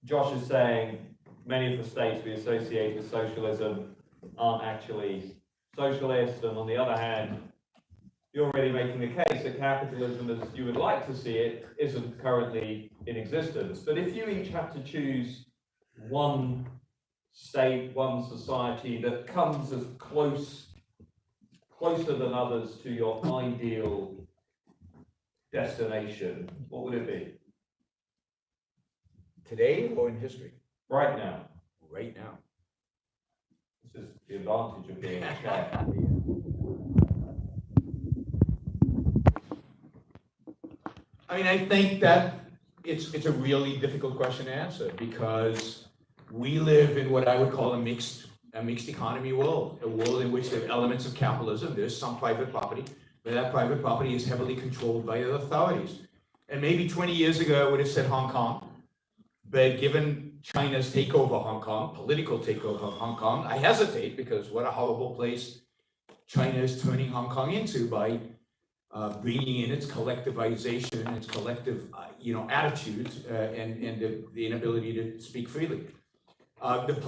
Josh is saying many of the states we associate with socialism aren't actually socialist, and on the other hand, you're really making the case that capitalism, as you would like to see it, isn't currently in existence. But if you each have to choose one state, one society that comes as closer than others to your ideal destination, what would it be? Today or in history? Right now. Right now. This is the advantage of being a chair. I mean, I think that it's a really difficult question to answer, because we live in what I would call a mixed economy world, a world in which there are elements of capitalism. There's some private property, but that private property is heavily controlled by the authorities. And maybe 20 years ago, I would have said Hong Kong, but given China's takeover of Hong Kong, political takeover of Hong Kong, I hesitate, because what a horrible place China is turning Hong Kong into by bringing in its collectivization, its collective, attitudes, and the inability to speak freely. A lot of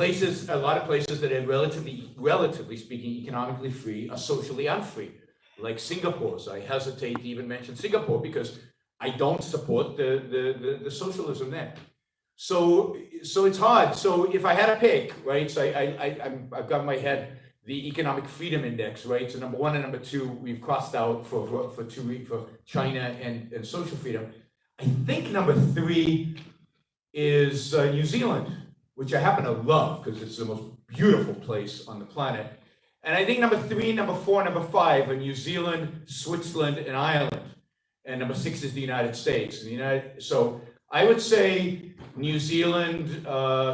places that are relatively speaking, economically free are socially unfree, like Singapore. So I hesitate to even mention Singapore because I don't support the socialism there. So it's hard. So if I had to pick, right? So I've got in my head the economic freedom index, right? So number 1 and number 2, we've crossed out for China and social freedom. I think number 3 is New Zealand, which I happen to love because it's the most beautiful place on the planet. And I think number 3, number 4, number 5 are New Zealand, Switzerland, and Ireland. And number 6 is the United States. So I would say New Zealand,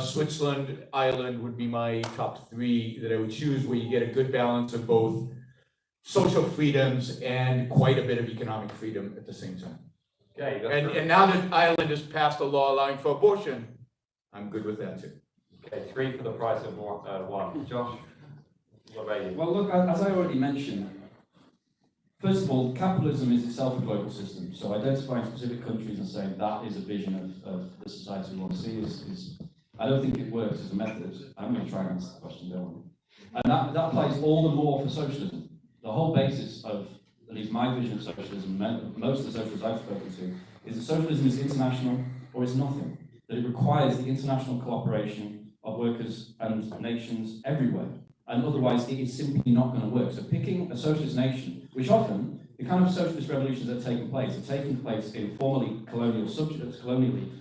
Switzerland, Ireland would be my top 3 that I would choose, where you get a good balance of both social freedoms and quite a bit of economic freedom at the same time. Okay. And now that Ireland has passed a law allowing for abortion, I'm good with that too. Okay, 3 for the price of 1. Josh, what about you? Well, look, as I already mentioned, first of all, capitalism is itself a global system. So identifying specific countries and saying that is a vision of the society we want to see is I don't think it works as a method. I'm going to try and answer the question, don't I? And that applies all the more for socialism. The whole basis of at least my vision of socialism, most of the socialists I've spoken to, is that socialism is international or it's nothing. That it requires the international cooperation of workers and nations everywhere. And otherwise, it is simply not going to work. So picking a socialist nation, which often, the kind of socialist revolutions that have taken place in formerly colonially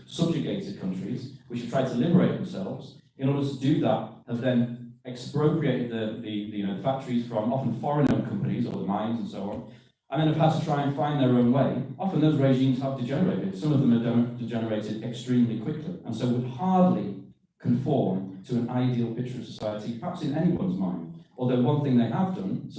subjugated countries, which have tried to liberate themselves. In order to do that, have then expropriated the factories from often foreign-owned companies, or the mines and so on, and then have had to try and find their own way. Often those regimes have degenerated. Some of them have degenerated extremely quickly, and so would hardly conform to an ideal picture of society, perhaps in anyone's mind. Although one thing they have done,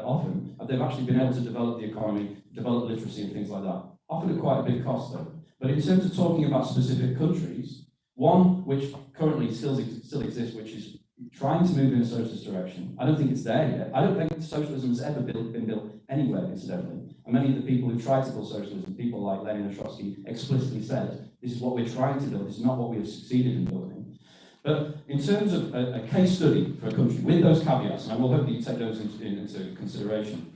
often, they've actually been able to develop the economy, develop literacy and things like that. Often at quite a big cost though. But in terms of talking about specific countries, one which currently still exists, which is trying to move in a socialist direction. I don't think it's there yet. I don't think socialism has ever been built anywhere, incidentally. And many of the people who tried to build socialism, people like Lenin and Trotsky, explicitly said, this is what we're trying to build, this is not what we have succeeded in building. But in terms of a case study for a country, with those caveats, and I will hope that you take those into consideration,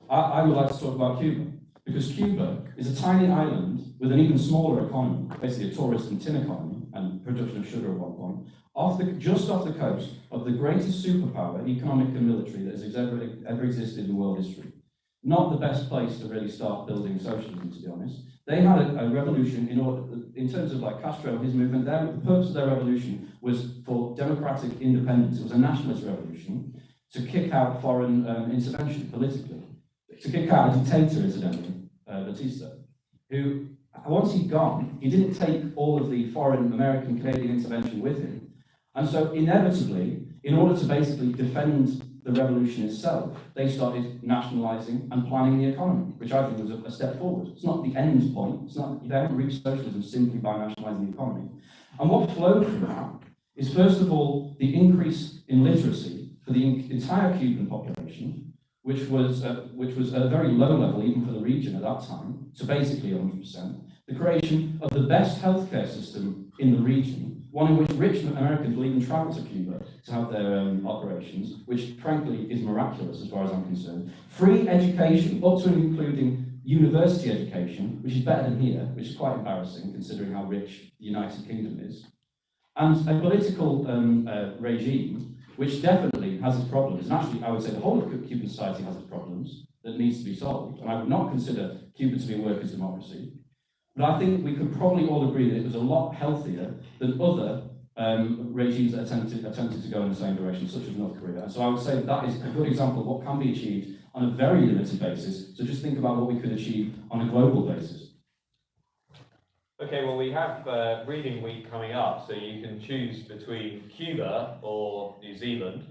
I would like to talk about Cuba. Because Cuba is a tiny island with an even smaller economy, basically a tourist and tin economy, and production of sugar at one point, just off the coast of the greatest superpower, economic and military, that has ever existed in world history. Not the best place to really start building socialism, to be honest. They had a revolution in terms of like Castro and his movement. The purpose of their revolution was for democratic independence. It was a nationalist revolution to kick out foreign intervention politically, to kick out a dictator, incidentally, Batista, who, once he'd gone, he didn't take all of the foreign American, Canadian intervention with him. And so inevitably, in order to basically defend the revolution itself, they started nationalising and planning the economy, which I think was a step forward. It's not the end point. It's not, you haven't reached socialism simply by nationalising the economy. And what flowed from that is, first of all, the increase in literacy for the entire Cuban population, which was at a very low level, even for the region at that time, to basically 100%. the creation of the best healthcare system in the region, one in which rich Americans will even travel to Cuba to have their operations, which frankly is miraculous as far as I'm concerned. Free education, up to and including university education, which is better than here, which is quite embarrassing considering how rich the United Kingdom is. And a political regime which definitely has its problems. And actually, I would say the whole of Cuban society has its problems that needs to be solved. And I would not consider Cuba to be a workers' democracy. But I think we could probably all agree that it was a lot healthier than other regimes that attempted to go in the same direction, such as North Korea. And so I would say that is a good example of what can be achieved on a very limited basis. So just think about what we could achieve on a global basis. Okay, well, we have reading week coming up, so you can choose between Cuba or New Zealand,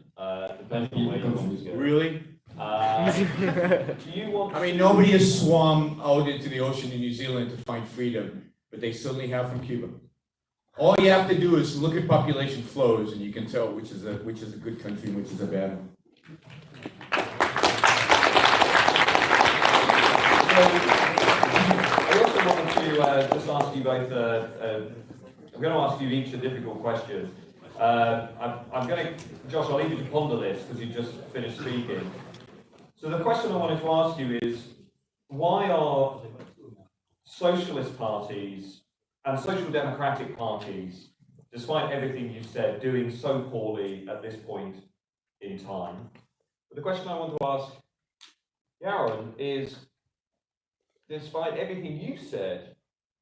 depending on where you want to go. Really? Do you want I mean, nobody has swum out into the ocean in New Zealand to find freedom, but they certainly have from Cuba. All you have to do is look at population flows, and you can tell which is a good country and which is a bad one. I also wanted to just ask you both, I'm going to ask you each a difficult question. I'm going to, Josh, I'll leave you to ponder this because you just finished speaking. So the question I wanted to ask you is, why are socialist parties and social democratic parties, despite everything you've said, doing so poorly at this point in time? But the question I want to ask Yaron is, despite everything you said,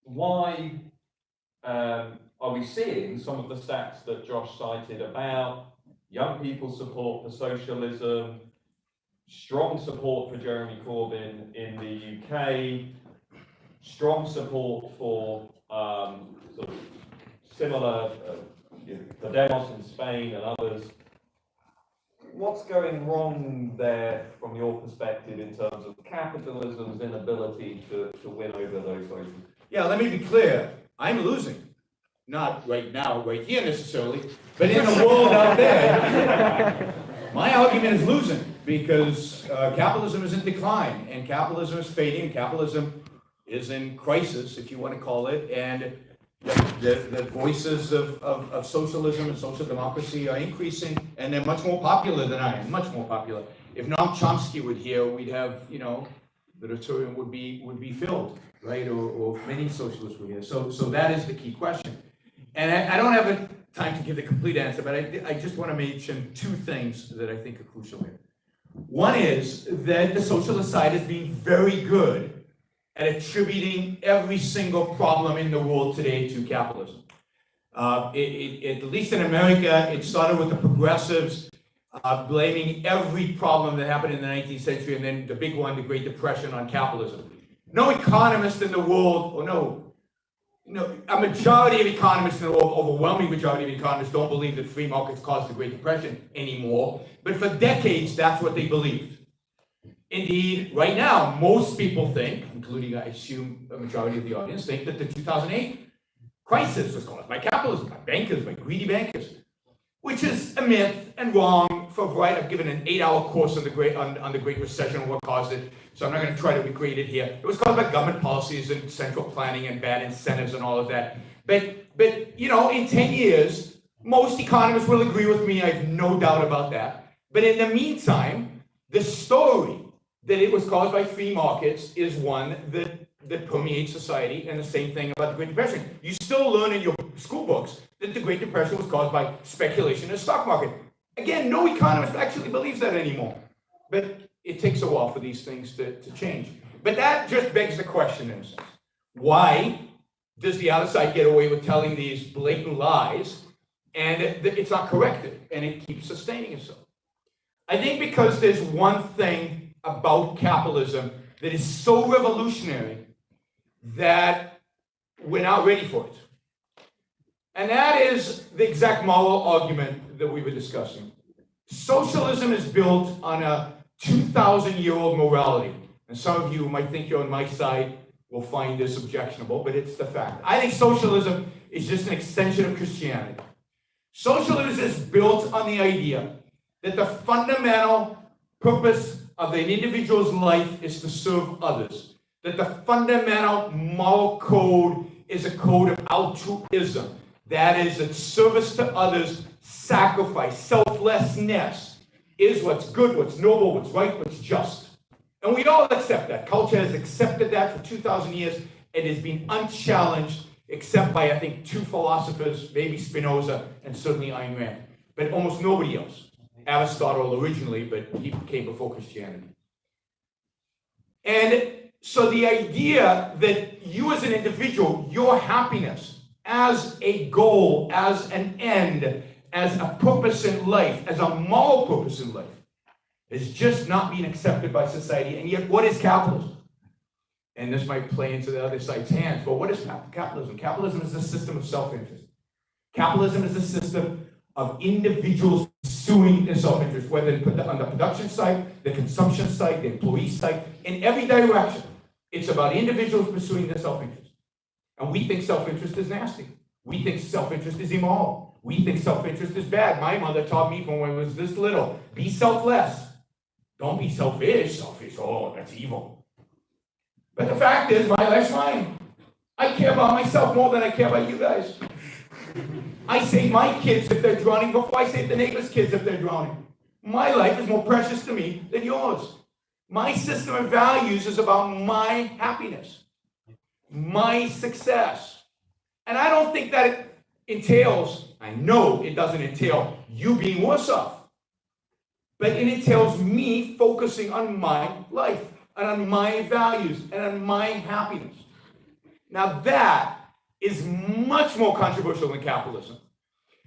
why are we seeing some of the stats that Josh cited about young people's support for socialism, strong support for Jeremy Corbyn in the UK, strong support for sort of similar Podemos in Spain and others? What's going wrong there from your perspective in terms of capitalism's inability to win over those voters? Yeah, let me be clear. I'm losing. Not right now, right here necessarily, but in the world out there, my argument is losing because capitalism is in decline and capitalism is fading. Capitalism is in crisis, if you want to call it, and the voices of socialism and social democracy are increasing, and they're much more popular than I am, much more popular. If Noam Chomsky were here, we'd have, the auditorium would be filled, right? Or if many socialists were here. So that is the key question. And I don't have time to give the complete answer, but I just want to mention two things that I think are crucial here. One is that the socialist side is being very good at attributing every single problem in the world today to capitalism. At least in America, it started with the progressives blaming every problem that happened in the 19th century, and then the big one, the Great Depression, on capitalism. No economist in the world, a majority of economists in the world, overwhelming majority of economists, don't believe that free markets caused the Great Depression anymore. But for decades, that's what they believed. Indeed, right now, most people think, including, I assume, a majority of the audience, think that the 2008 crisis was caused by capitalism, by bankers, by greedy bankers, which is a myth and wrong for a variety. I've given an 8-hour course on the Great Recession and what caused it, so I'm not going to try to recreate it here. It was caused by government policies and central planning and bad incentives and all of that. But in 10 years, most economists will agree with me. I have no doubt about that. But in the meantime, the story that it was caused by free markets is one that permeates society, and the same thing about the Great Depression. You still learn in your school books that the Great Depression was caused by speculation in the stock market. Again, no economist actually believes that anymore. But it takes a while for these things to change. But that just begs the question, in a sense. Why does the other side get away with telling these blatant lies, and it's not corrected, and it keeps sustaining itself? I think because there's one thing about capitalism that is so revolutionary that we're not ready for it. And that is the exact moral argument that we were discussing. Socialism is built on a 2,000-year-old morality. And some of you might think you're on my side will find this objectionable, but it's the fact. I think socialism is just an extension of Christianity. Socialism is built on the idea that the fundamental purpose of an individual's life is to serve others, that the fundamental moral code is a code of altruism. That is, that service to others, sacrifice, selflessness is what's good, what's noble, what's right, what's just. And we all accept that. Culture has accepted that for 2,000 years. It has been unchallenged, except by, I think, 2 philosophers, maybe Spinoza and certainly Ayn Rand, but almost nobody else. Aristotle originally, but he came before Christianity. And so the idea that you as an individual, your happiness as a goal, as an end, as a purpose in life, as a moral purpose in life, is just not being accepted by society. And yet, what is capitalism? And this might play into the other side's hands, but what is capitalism? Capitalism is a system of self-interest. Capitalism is a system of individuals pursuing their self-interest, whether on the production side, the consumption side, the employee side, in every direction. It's about individuals pursuing their self-interest. And we think self-interest is nasty. We think self-interest is immoral. We think self-interest is bad. My mother taught me from when I was this little, be selfless. Don't be selfish. Selfish, oh, that's evil. But the fact is, my life's mine. I care about myself more than I care about you guys. I save my kids if they're drowning before I save the neighbor's kids if they're drowning. My life is more precious to me than yours. My system of values is about my happiness, my success. And I don't think that it entails, I know it doesn't entail you being worse off, but it entails me focusing on my life and on my values and on my happiness. Now that is much more controversial than capitalism,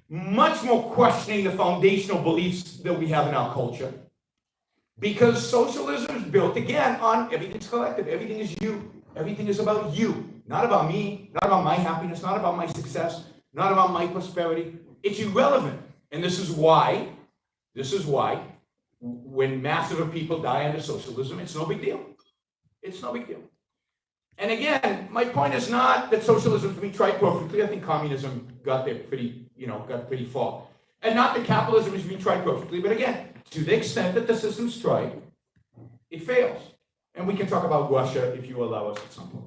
much more questioning the foundational beliefs that we have in our culture. Because socialism is built, again, on everything's collective, everything is you, everything is about you, not about me, not about my happiness, not about my success, not about my prosperity. It's irrelevant. And this is why, when masses of people die under socialism, it's no big deal. It's no big deal. And again, my point is not that socialism can be tried perfectly. I think communism got there got pretty far. And not that capitalism is being tried perfectly, but again, to the extent that the system's tried, it fails. And we can talk about Russia if you allow us at some point.